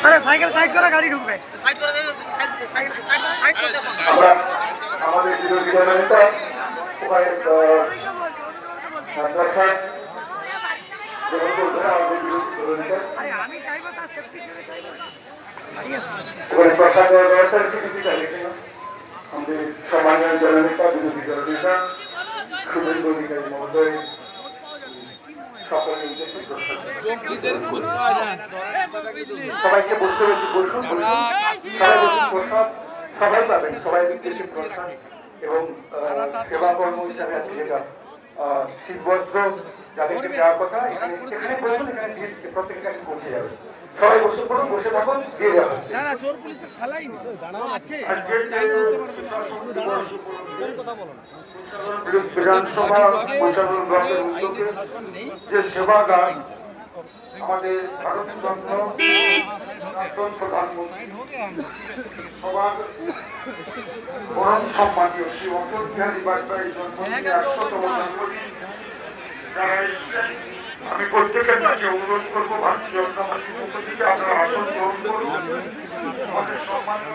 আরে cycle side করা গাড়ি ঢুকবে সাইড করে দেবে সাইড করতে আমরা আমাদের বিরোধী দলনেতা উপায় আরে আমি চাইবো তার সেফটি চাইবো ওখানে প্রসাদ ব্যবস্থার কিছু চাইলে কিনা আমাদের সম্মানীয় দলনেতা বিরোধী দলনেতা শুভেন্দু অধিকারী মহোদয় সকলে সবাইকে বলতে হচ্ছে বসুন সবাই বসুন প্রসাদ সবাই পাবেন সবাই বিদ্বেষী প্রসাদ এবং সেবা কর্ম হিসাবে আছে যেটা শীতবস্ত্র যাদেরকে দেওয়ার কথা এখানে বসুন এখানে প্রত্যেকের কাছে পৌঁছে যাবে সবাই বসে পড়ুন বসে থাকুন দিয়ে দেওয়া হচ্ছে বিধানসভা পরিচালন ব্লকের উদ্যোগে যে সেবা গান আমাদের ভারতরত্ন প্রাক্তন প্রধানমন্ত্রী সবার পরম সম্মানীয় শ্রী অটল বিহারী বাজপেয়ীর জন্মদিনে ১০০তম জন্মদিন যারা এসেছেন আমি প্রত্যেকের কাছে অনুরোধ করবো ভারতীয় জনতা পার্টির পক্ষ থেকে আপনারা আসন গ্রহণ করুন আমাদের সম্মানীয়